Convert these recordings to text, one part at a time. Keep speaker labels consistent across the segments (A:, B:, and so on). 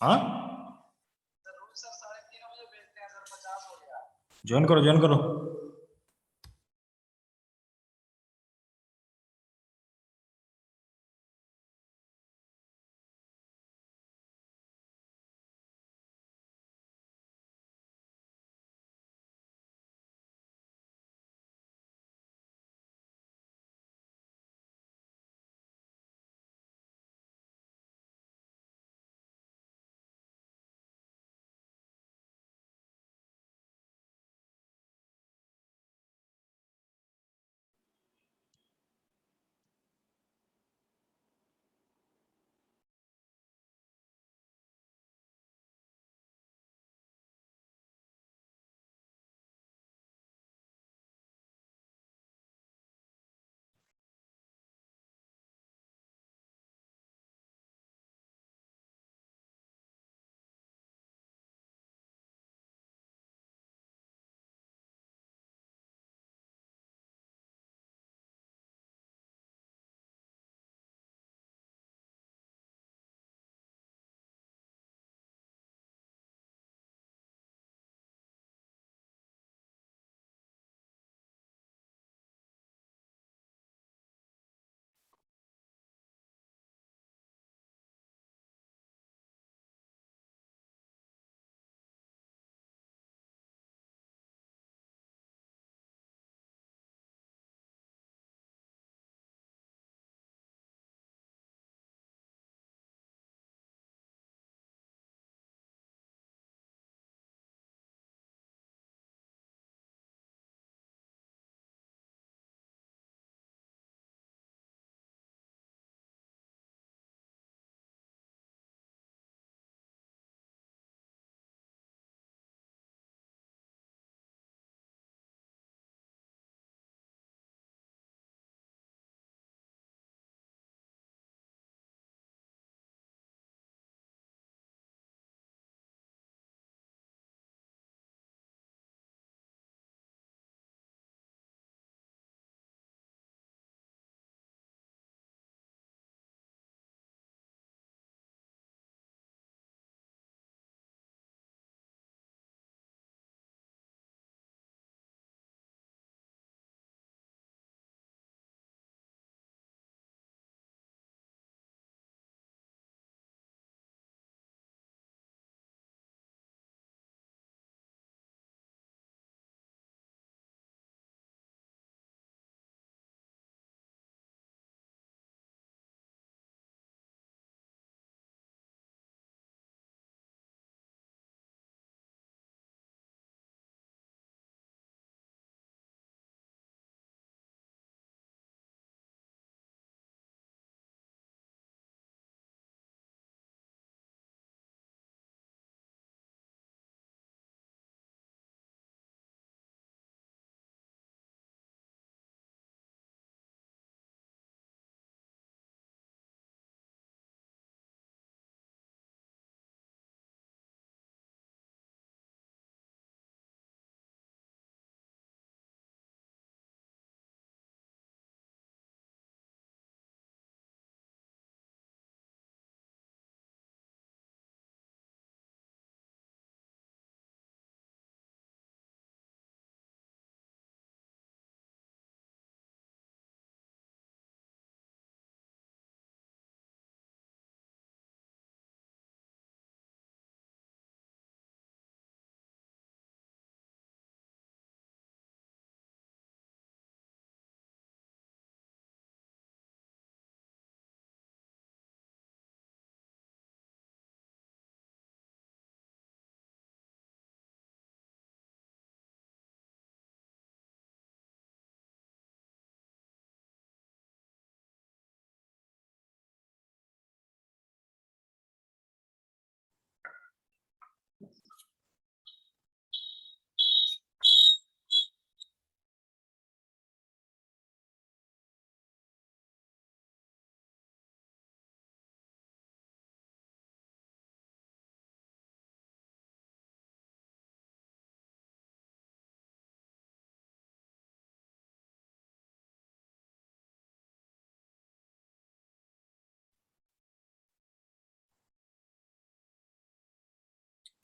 A: हाँ, ज्वाइन करो ज्वाइन करो।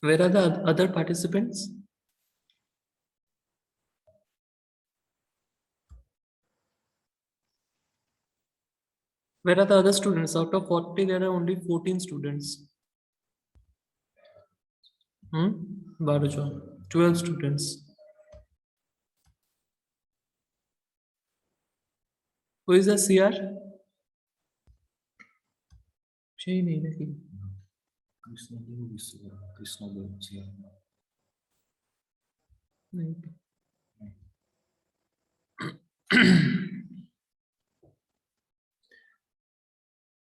A: Where are the other participants? Where are the other students? Out of 40, there are only 14 students. 12 students. Who is the CR? Shay nahi na ki. नहीं.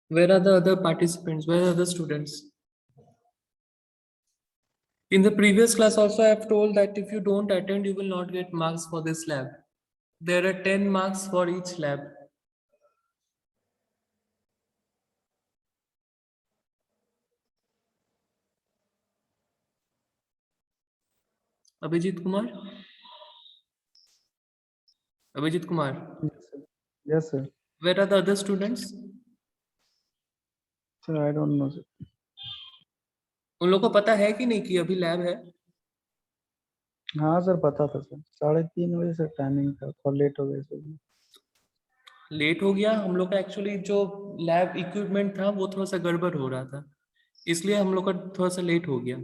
A: Where are the other participants? Where are the students? In the previous class also I have told that if you don't attend, you will not get marks for this lab. There are 10 marks for each lab. Abhijit Kumar? Abhijit Kumar,
B: Yes, sir. Yes, sir.
A: where are the other students?
B: Sir, I don't know, sir.
A: उन लोगों को पता है कि नहीं कि अभी lab है?
B: हाँ सर, पता था सर। 3:30 बजे से टाइमिंग था, थोड़ा लेट हो गया सर।
A: लेट हो गया हम लोग का। एक्चुअली जो लैब इक्विपमेंट था वो थोड़ा सा गड़बड़ हो रहा था, इसलिए हम लोग का थोड़ा सा लेट हो गया.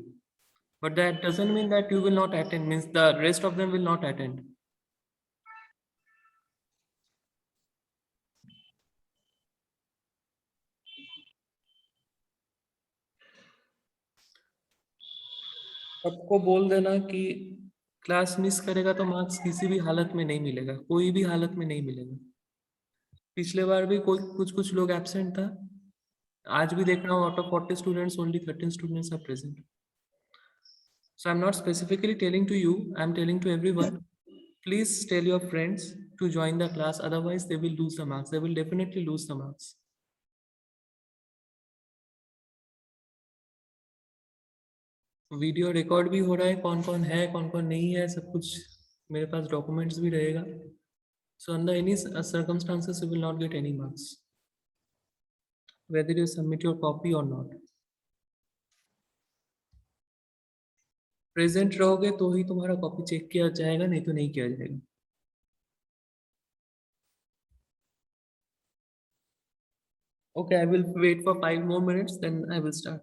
A: But that doesn't mean that you will not attend, means the rest of them will not attend. सबको बोल देना कि क्लास मिस करेगा तो मार्क्स किसी भी हालत में नहीं मिलेगा, कोई भी हालत में नहीं मिलेगा. पिछले बार भी कोई कुछ कुछ लोग एब्सेंट था. आज भी देख रहा हूँ, out of 40 students only 13 students are present. So I'm not specifically telling to you, I'm telling to everyone. Please tell your friends to join the class, otherwise they will lose the marks. They will definitely lose the marks. Video record भी हो रहा है, कौन कौन नहीं है, सब कुछ मेरे पास डॉक्यूमेंट्स भी रहेगा. So under any circumstances, you will not get any marks, whether you submit your copy or not. Present रहोगे तो ही तुम्हारा कॉपी चेक किया जाएगा, नहीं तो नहीं किया जाएगा. Okay, I will wait for 5 more minutes, then I will start.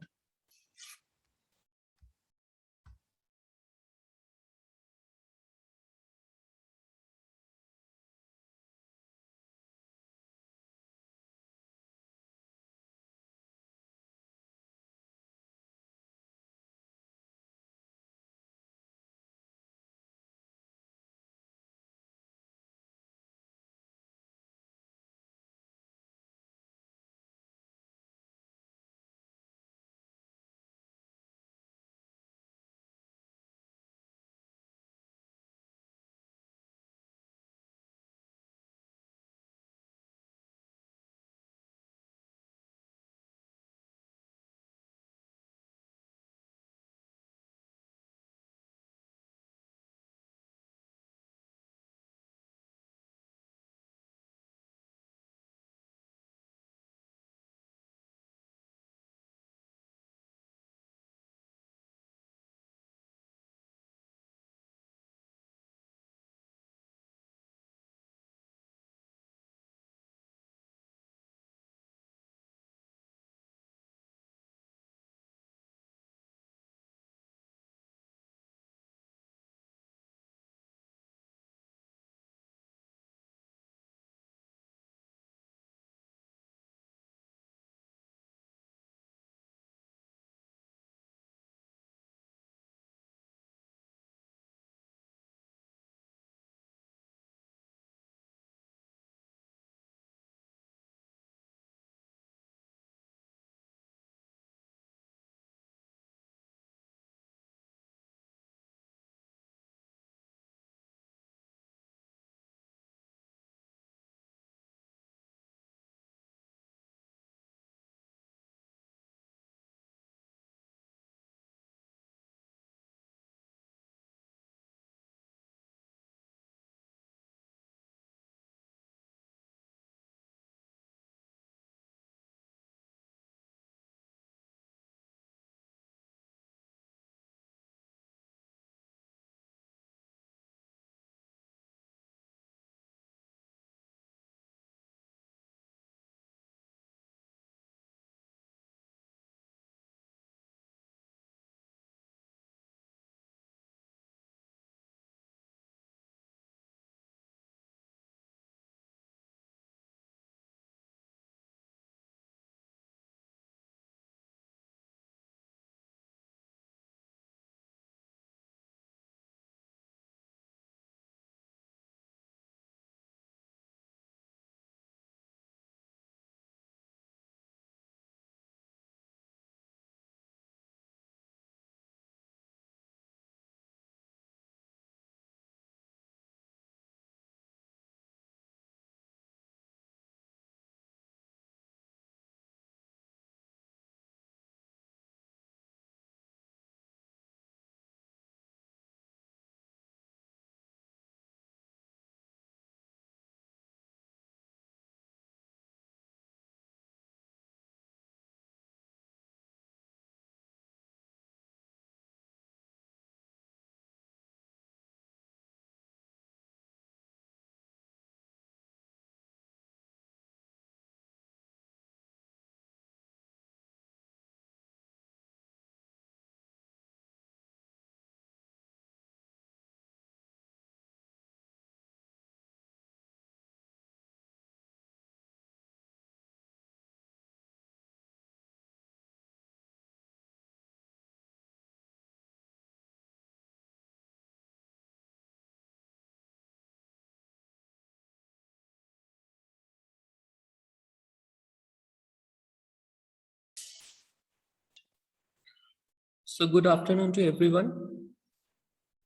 A: So good afternoon to everyone.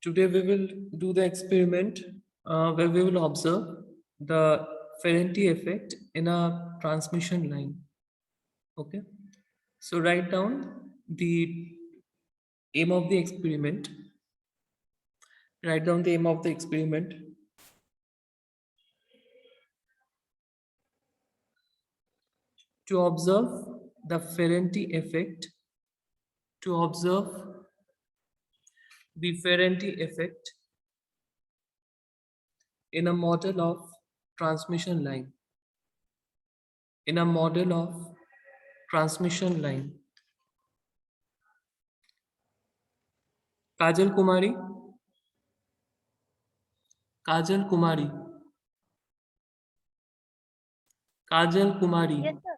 A: Today we will do the experiment where we will observe the Ferranti effect in a transmission line. Okay. So write down the aim of the experiment. Write down the aim of the experiment. To observe the Ferranti effect. To observe the Ferranti effect in a model of transmission line. In a model of transmission line. Kajal Kumari. Kajal Kumari. Kajal Kumari.
C: Yes, sir.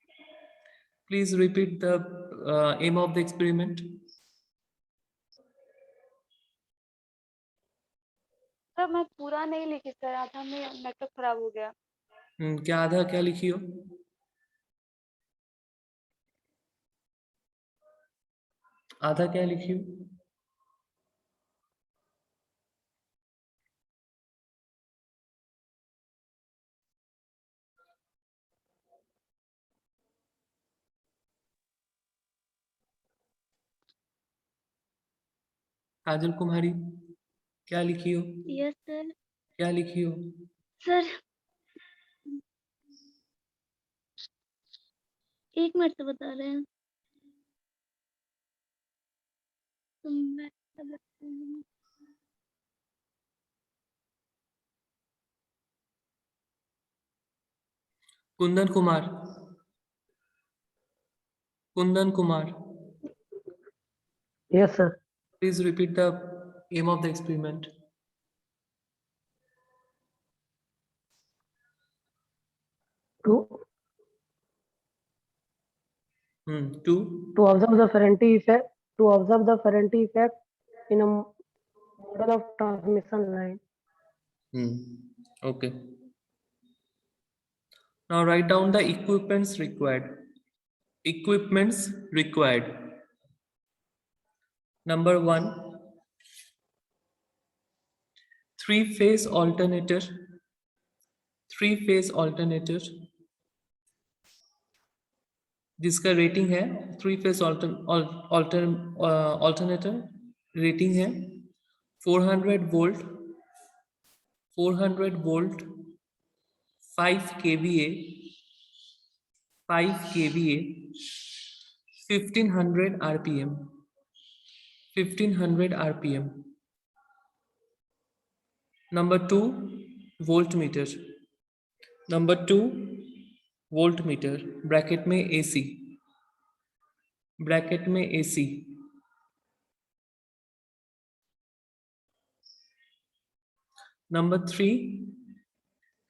A: Please repeat the aim of the experiment.
C: Sir मैं पूरा नहीं लिखी sir, आधा में network खराब हो गया।
A: क्या आधा क्या लिखी हो? आधा क्या लिखी हो? काजल कुमारी क्या लिखी हो?
C: Yes sir.
A: क्या लिखी हो?
C: सर एक मिनट से बता रहे हैं। तो मैं
A: Kundan Kumar. Kundan Kumar.
B: Yes, sir.
A: Please repeat the aim of the experiment.
B: To
A: To
B: observe the Ferranti effect. To observe the Ferranti effect in a model of transmission line.
A: Okay. Now write down the equipments required. Equipments required. Number 1, 3-phase alternator. 3-phase alternator. जिसका rating है 3-phase alternator rating है 400 volt 5 kVA 1500 rpm 1500 rpm. Number 2, voltmeter. Number 2, voltmeter bracket में AC. Bracket में AC. Number 3,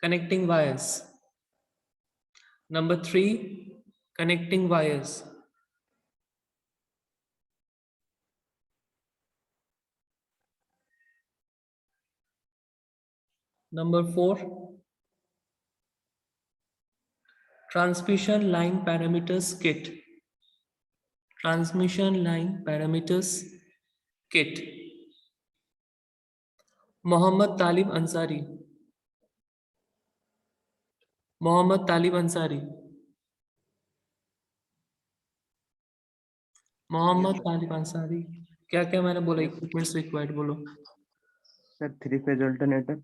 A: connecting wires. Number 3, connecting wires. Number 4, transmission line parameters kit. Transmission line parameters kit. Mohammad Talib Ansari. Mohammad Talib Ansari. Mohammad Talib Ansari. क्या क्या मैंने बोला? Equipments required बोलो
D: sir. 3-phase alternator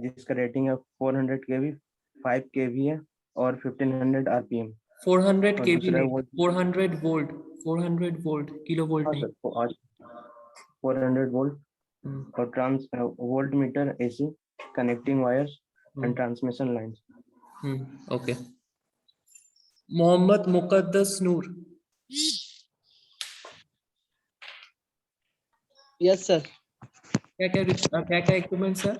D: जिसका rating है 400 kV 5 kVA और 1500 RPM.
A: 400
D: और
A: kV
D: दूसरा
A: नहीं, 400 वोल्ट. 400 वोल्ट, किलो वोल्ट नहीं.
D: सर 400 वोल्ट और trans volt meter AC connecting wires and transmission lines.
A: Okay. Mohammad Muqaddas Noor.
E: Yes sir.
A: क्या क्या इक्विपमेंट्स है?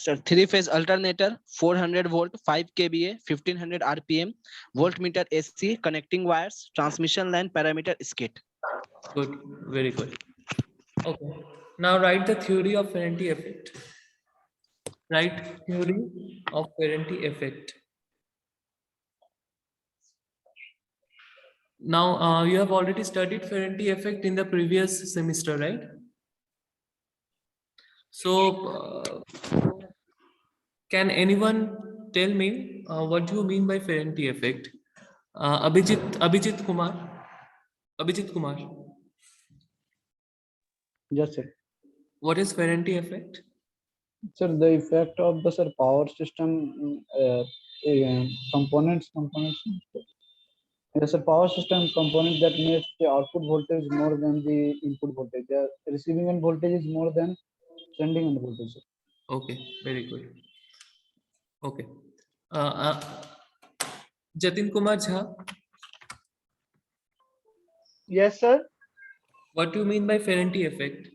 E: Sir 3-phase alternator 400 volt 5 kVA 1500 RPM voltmeter AC connecting wires transmission line parameter skit.
A: Good, very good. Okay. Now write the theory of Ferranti effect. Write theory of Ferranti effect. Now, you have already studied Ferranti effect in the previous semester, right? So, can anyone tell me what do you mean by Ferranti effect? Abhijit Kumar,
F: Yes, sir.
A: what is Ferranti effect?
F: Sir, the effect of the power system components. Yes, sir, power system component that makes the output voltage more than the input voltage. The receiving end voltage is more than sending end voltage. Sir.
A: Okay, very good. Okay. Jatin Kumar Jha,
G: Yes, sir.
A: what do you mean by Ferranti effect?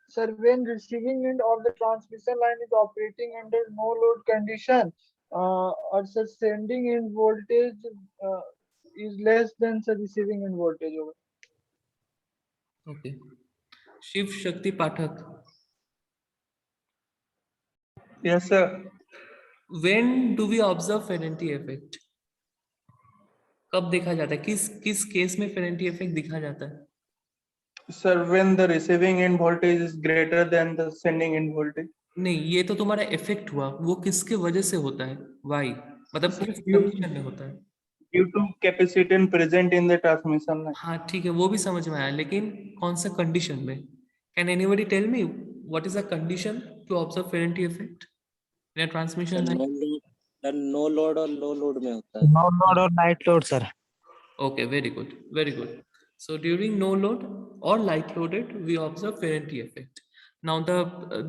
G: Sir, when receiving end of the transmission line is operating under no load condition, or sir, sending end voltage is less than the receiving end voltage.
A: Okay. Shiv Shakti Pathak,
H: Yes, sir.
A: when do we observe Ferranti effect? कब देखा जाता है? किस case में Ferranti effect दिखा जाता है?
H: Sir, when the receiving end voltage is greater than the sending end voltage.
A: नहीं, ये तो तुम्हारा इफेक्ट हुआ, वो किसके वजह से होता है? Why? मतलब
H: Sir,
A: किस कंडीशन में होता है?
H: due to capacitance present in the transmission line.
A: हाँ ठीक है, वो भी समझ में आया, लेकिन कौन सा कंडीशन में? Can anybody tell me what is the condition to observe Ferranti effect in a transmission line?
I: No load और लो लोड में होता है।
E: No load or light load, sir.
A: Okay, very good, very good. So during no load or light loaded, we observe Ferranti effect. Now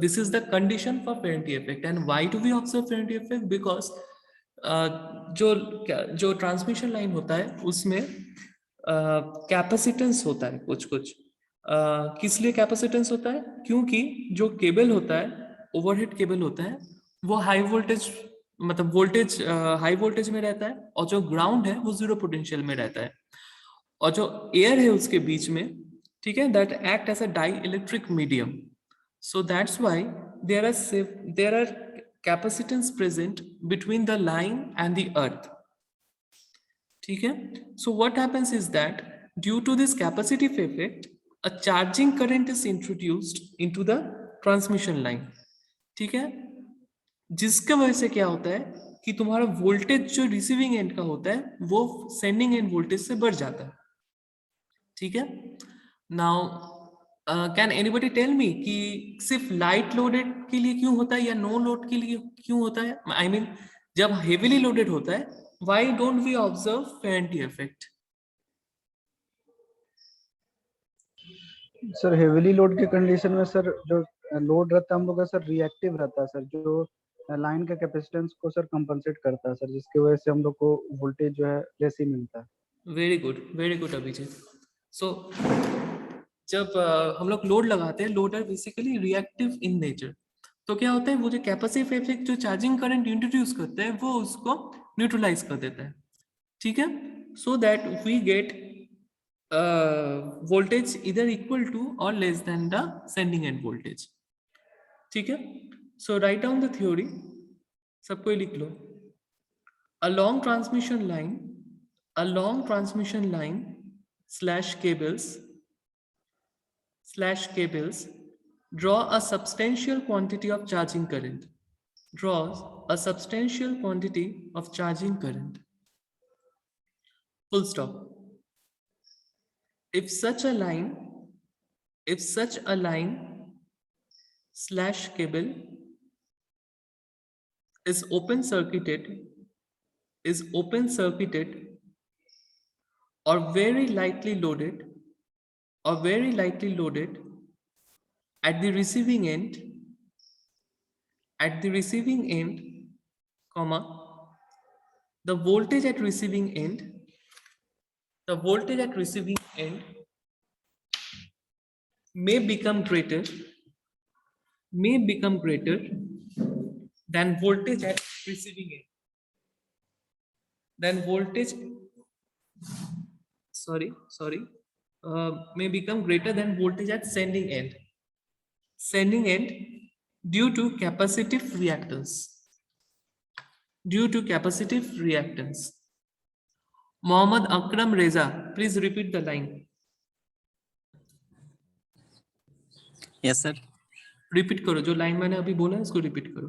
A: this is the condition for Ferranti effect. And why do we observe Ferranti effect? Because जो transmission line होता है उसमें capacitance होता है कुछ किस लिए capacitance होता है? क्योंकि जो केबल होता है, ओवरहेड केबल होता है, वो हाई वोल्टेज मतलब वोल्टेज हाई वोल्टेज में रहता है, और जो ग्राउंड है वो जीरो पोटेंशियल में रहता है, और जो एयर है उसके बीच में, ठीक है, that act as a dielectric medium. So that's why there are capacitance present between the line and the earth. ठीक है. So what happens is that due to this capacitive effect a charging current is introduced into the transmission line. ठीक है, जिसके वजह से क्या होता है कि तुम्हारा वोल्टेज जो रिसीविंग एंड का होता है वो सेंडिंग एंड वोल्टेज से बढ़ जाता है. ठीक है. Now can anybody tell me कि सिर्फ लाइट लोडेड के लिए क्यों होता है या नो लोड के लिए क्यों होता है? आई मीन जब हेवीली लोडेड होता है, why don't we observe Ferranti effect?
F: Sir heavily load के कंडीशन में सर जो लोड रहता है हम लोग का सर रिएक्टिव रहता है सर, जो लाइन के कैपेसिटेंस को सर कंपनसेट करता है सर, जिसकी वजह से हम लोग को वोल्टेज जो है लेस ही मिलता है.
A: Very good Abhijit. सो जब हम लोग लोड लगाते हैं, load are basically reactive in nature, तो क्या होता है वो जो कैपेसिटिव इफेक्ट जो चार्जिंग करंट इंट्रोड्यूस करते हैं वो उसको न्यूट्रलाइज कर देता है. ठीक है. So that we get voltage either equal to or less than the sending end voltage. ठीक है. So write down the theory. सबको लिख लो. A long transmission line slash cables draw a substantial quantity of charging current. Draws a substantial quantity of charging current. Full stop. If such a line slash cable is open circuited or very lightly loaded at the receiving end, comma, the voltage at receiving end may become greater than voltage at receiving end. May become greater than voltage at sending end. Due to capacitive reactance. Mohammad Akram Reza, please repeat the line.
I: Yes, sir.
A: Repeat करो, जो line मैंने अभी बोला है इसको repeat करो.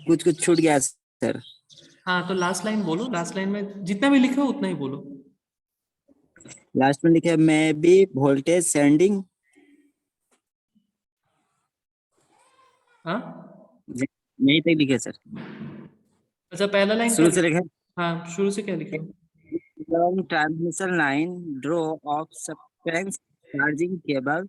I: कुछ छूट गया सर.
A: हाँ, तो लास्ट लाइन बोलो. लास्ट लाइन में जितना भी लिखा हो उतना ही बोलो.
I: लास्ट में लिखे मे बी वोल्टेज सेंडिंग.
A: हाँ,
I: यहीं तक लिखे सर.
A: अच्छा, पहला लाइन
I: शुरू
A: क्या
I: से
A: लिखा?
I: लिखे
A: हाँ, शुरू से क्या लिखा?
I: long transmission line draw of suspense charging cable.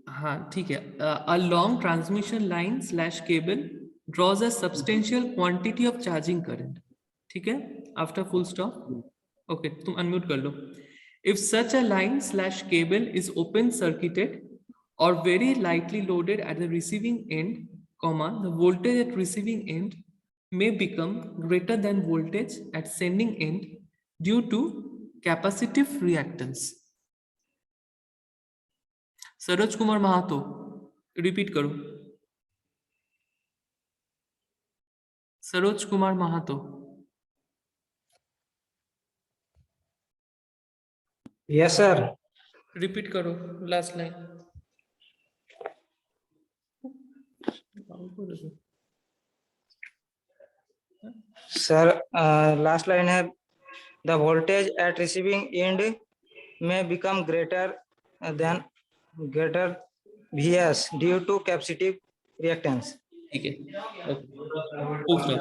A: हाँ, ठीक है. A long transmission line / cable draws a substantial quantity of charging current. ठीक है, after full stop. Okay, तुम unmute कर लो. If such a line / cable is open circuited or very lightly loaded at the receiving end, comma, the voltage at receiving end may become greater than voltage at sending end due to capacitive reactance. Saroj Kumar Mahato, repeat करो. Saroj Kumar Mahato.
J: Yes sir.
A: Repeat करो last line.
J: Sir last line है the voltage at receiving end में become greater VS due to capacitive reactance.
A: ठीक है, okay, full stop.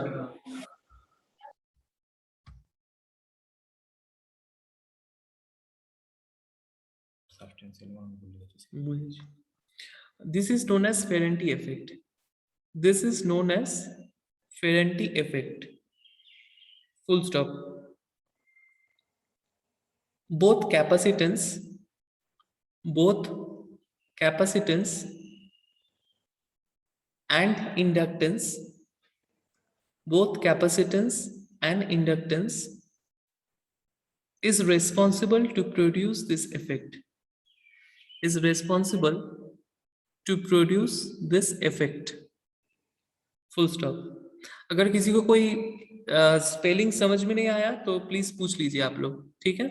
A: This is known as Ferranti effect. This is known as Ferranti effect. Full stop. Both capacitance and inductance, is responsible to produce this effect. Full stop. अगर किसी को कोई spelling समझ में नहीं आया तो प्लीज पूछ लीजिए आप लोग, ठीक है.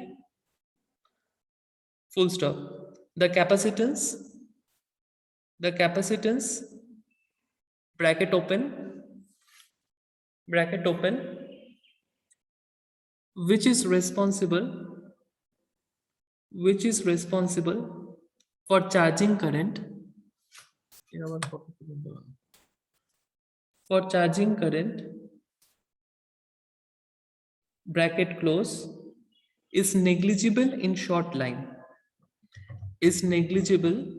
A: Full stop. The capacitance bracket open, which is responsible for charging current bracket close, is negligible in short line. Is negligible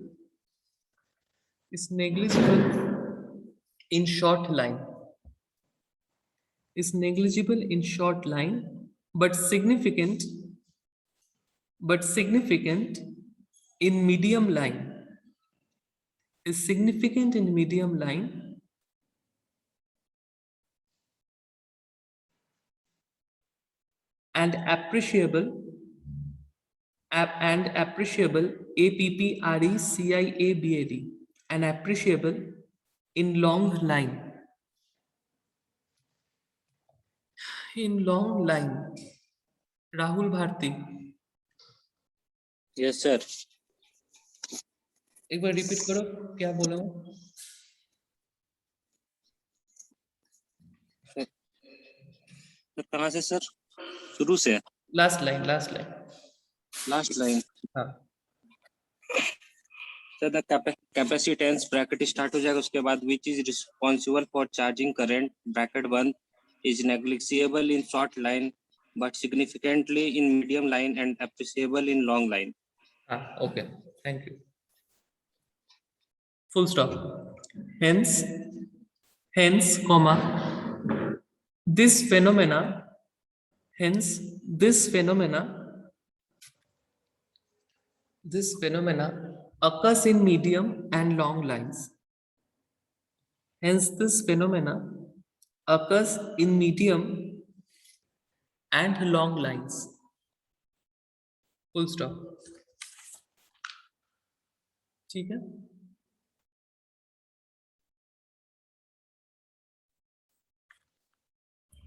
A: in short line, but significant in medium line. Is significant in medium line and appreciable APPRECIABLE and appreciable in long line. Rahul Bharti,
I: Yes, sir.
A: एक बार repeat करो क्या बोला हूँ.
I: तो कहाँ से sir? शुरू से.
A: Last line.
I: Last line.
A: हाँ,
I: sir the capacitance bracket start हो जाएगा, उसके बाद which is responsible for charging current bracket 1 is negligible in short line but significantly in medium line and appreciable in long line.
A: Okay, thank you. Full stop. Hence, comma, this phenomena occurs in medium and long lines. Hence, this phenomena occurs in medium and long lines. Full stop. ठीक है.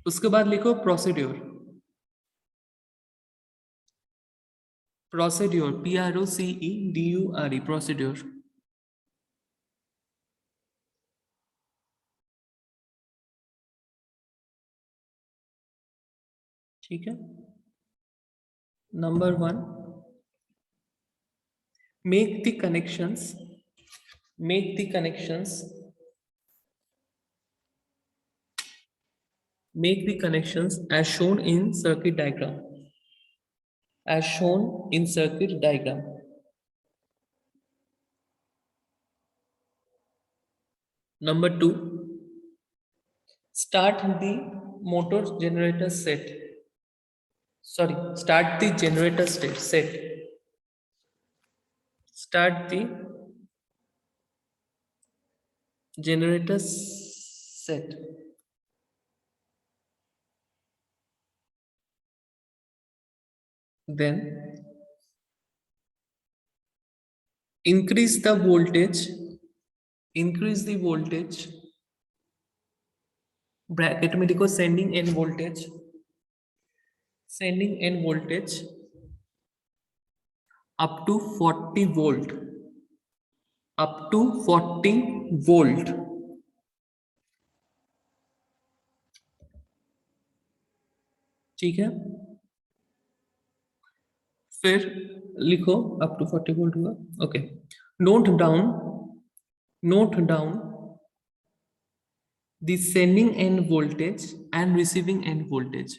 A: उसके बाद लिखो procedure, procedure PROCEDURE, procedure. ठीक है। Number 1, make the connections as shown in circuit diagram, Number 2, start the generator set. Start the generator set. Start the generator set. Then increase the voltage, bracket में लिखो sending end voltage up to 40 volt, ठीक है। फिर लिखो up to 40 volt हुआ, okay. Note down the sending end voltage and receiving end voltage,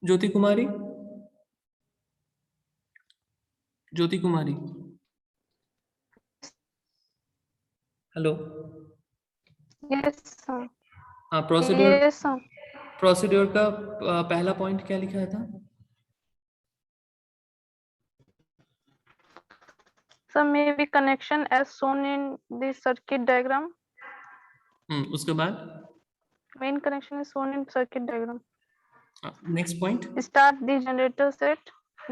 A: Jyoti Kumari, hello.
C: Yes, sir.
A: हाँ, procedure
C: Yes, sir.
A: का पहला पॉइंट क्या लिखा था?
C: Sir, maybe connection as shown in the circuit diagram.
A: उसके बाद
C: Main connection is shown in circuit diagram.
A: Next point,
C: Start the generator set,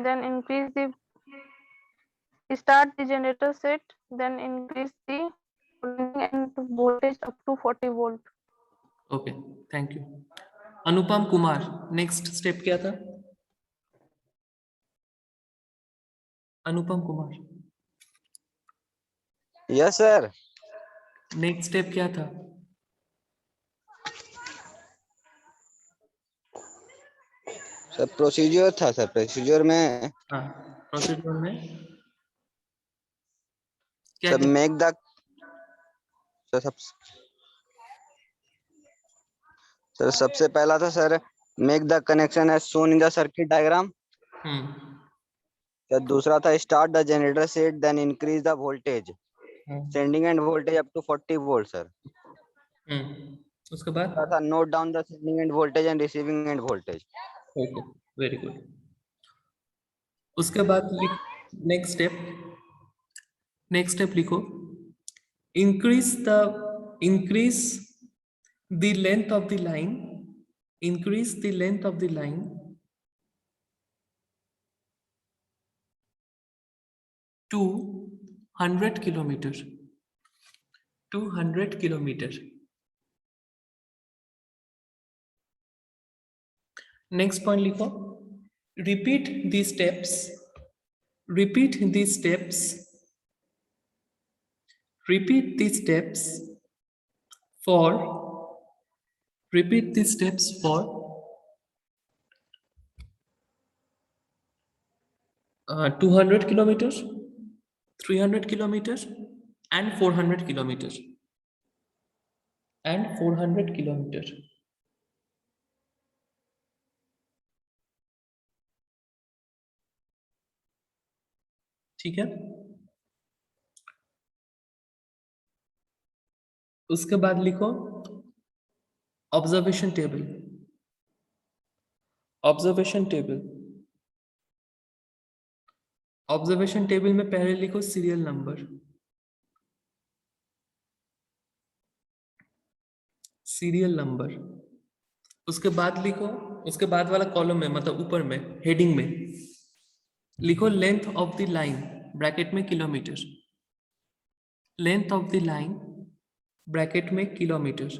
C: then increase the voltage up to 40 volt.
A: Okay, thank you. Anupam Kumar, next step क्या था? Anupam Kumar,
K: yes sir.
A: Next step क्या था?
K: Sir procedure था sir, procedure में
A: हाँ, procedure में क्या
K: sir make the sir सबसे पहला था sir make the connection as shown in the circuit diagram. Sir दूसरा था start the generator set then increase the voltage sending end voltage up to 40 volt sir.
A: उसके बाद
K: था note down the sending end voltage and receiving end voltage.
A: Okay, very good. उसके बाद next step लिखो, increase the length of the line, to 100 kilometer, next point लिखो, repeat these steps for 200 kilometers, 300 kilometers and 400 kilometers ठीक है। उसके बाद लिखो observation table में पहले लिखो सीरियल नंबर, उसके बाद लिखो, उसके बाद वाला कॉलम में मतलब ऊपर में हेडिंग में लिखो length of the line bracket में kilometre, length of the line bracket में किलोमीटर।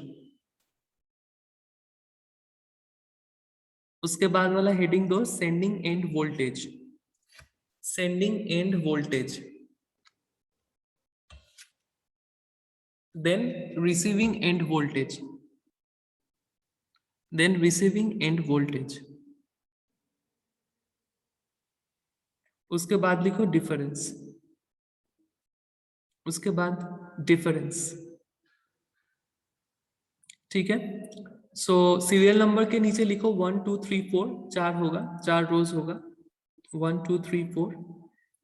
A: उसके बाद वाला हेडिंग दो sending end voltage, sending end voltage, then receiving end voltage, then receiving end voltage. उसके बाद लिखो डिफरेंस, उसके बाद डिफरेंस। ठीक है, सो सीरियल नंबर के नीचे लिखो 1 2 3 4, 4 होगा, 4 रोज होगा, 1 2 3 4।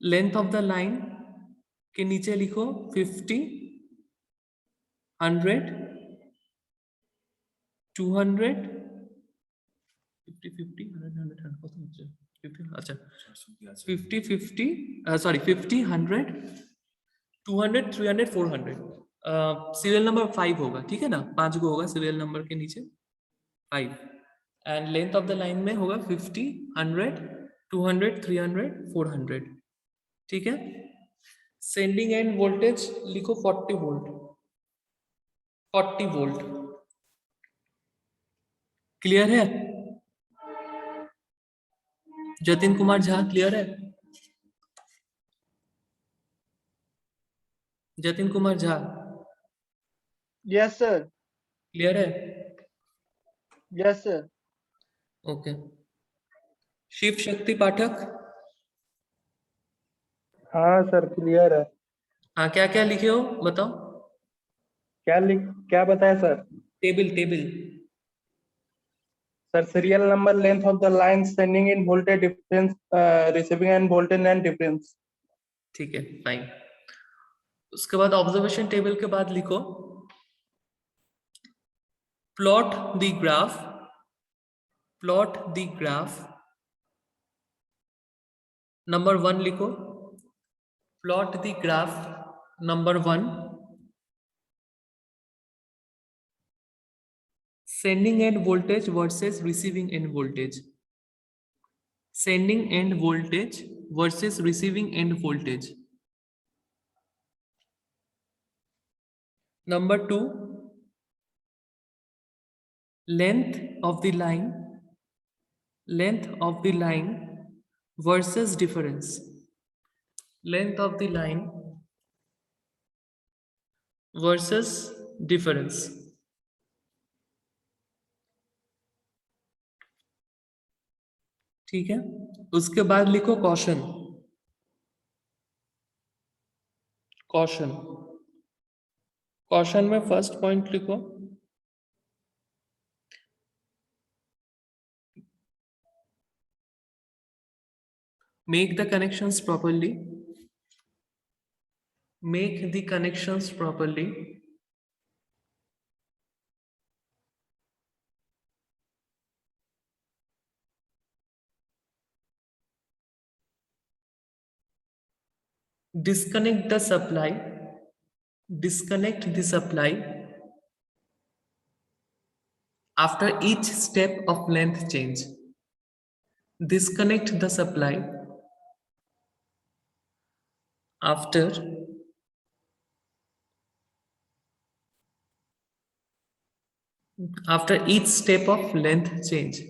A: लेंथ ऑफ द लाइन के नीचे लिखो 50 100 200 50 50 100 100 কত হচ্ছে 50 আচ্ছা 50 50 সরি 50 100 200 300 400। सीरियल नंबर 5 होगा, ठीक है ना, 5 गो होगा सीरियल नंबर के नीचे 5। And length of the line में होगा 50 100 200 300 400। ठीक है, सेंडिंग एंड वोल्टेज लिखो 40 वोल्ट, 40 वोल्ट। क्लियर है? जतिन कुमार झा क्लियर है? Jatin Kumar Jha
G: Yes, sir.
A: Clear है?
G: Yes, sir.
A: Okay. Shiv Shakti पाठक,
H: हाँ सर क्लियर है।
A: हाँ क्या क्या लिखे हो बताओ।
H: क्या बताया sir?
A: Table table
H: sir serial number, length of the line, sending end voltage, difference, receiving end voltage and difference.
A: ठीक है फाइन। उसके बाद ऑब्जर्वेशन टेबल के बाद लिखो plot the graph, plot the graph. Number 1 लिखो plot the graph number 1, sending end voltage versus receiving end voltage, sending end voltage versus receiving end voltage. Number 2, length of the line, length of the line versus difference, length of the line versus difference। ठीक है, उसके बाद लिखो caution, caution, caution में first point लिखो make the connections properly, make the connections properly, disconnect the supply, disconnect the supply after each step of length change, disconnect the supply after each step of length change।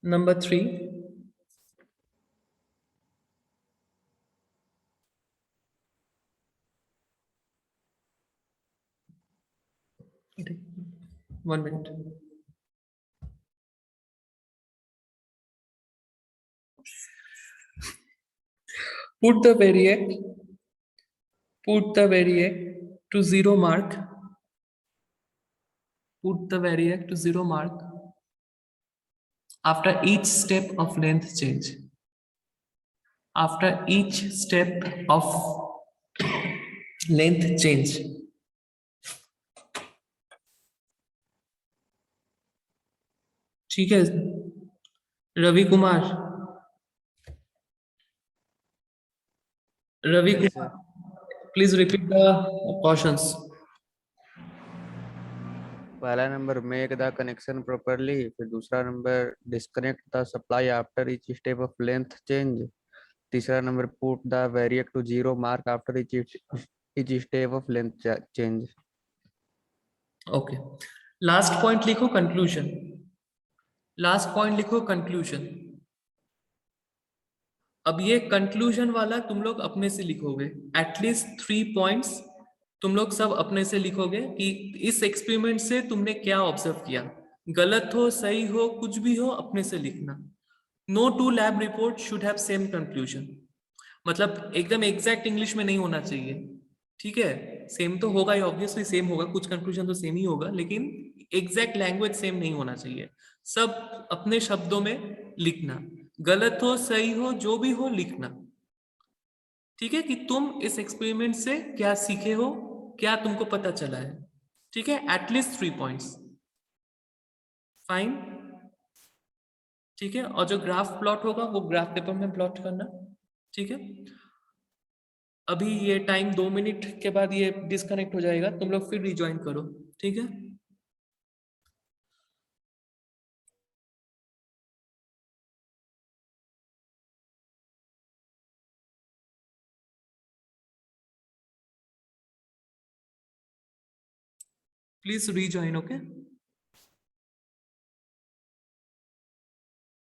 A: Number 3, one minute, put the variac to 0 mark, put the variac to 0 mark after each step of length change, after each step of length change। ठीक है, Ravi Kumar, Ravi Kumar, please repeat the questions.
L: पहला number make the connection properly, फिर दूसरा number disconnect the supply after each step of length change, तीसरा number put the variac to 0 mark after each step of length change.
A: Okay, last point लिखो conclusion. Last point लिखो conclusion. अब ये conclusion वाला तुम लोग अपने से लिखोगे, एटलीस्ट 3 पॉइंट्स तुम लोग सब अपने से लिखोगे कि इस एक्सपेरिमेंट से तुमने क्या ऑब्जर्व किया, गलत हो सही हो कुछ भी हो अपने से लिखना। No two lab report should have same conclusion, मतलब एकदम एग्जैक्ट इंग्लिश में नहीं होना चाहिए, ठीक है? सेम तो होगा ही, ऑब्वियसली सेम होगा, कुछ कंक्लूजन तो सेम ही होगा, लेकिन एग्जैक्ट लैंग्वेज सेम नहीं होना चाहिए। सब अपने शब्दों में लिखना, गलत हो सही हो जो भी हो लिखना, ठीक है? कि तुम इस एक्सपेरिमेंट से क्या सीखे हो, क्या तुमको पता चला है, ठीक है? एटलीस्ट 3 पॉइंट्स, फाइन, ठीक है? और जो ग्राफ प्लॉट होगा वो ग्राफ पेपर में प्लॉट करना, ठीक है? अभी ये टाइम 2 मिनट के बाद ये डिस्कनेक्ट हो जाएगा, तुम लोग फिर रिज्वाइन करो, ठीक है? Please rejoin, okay?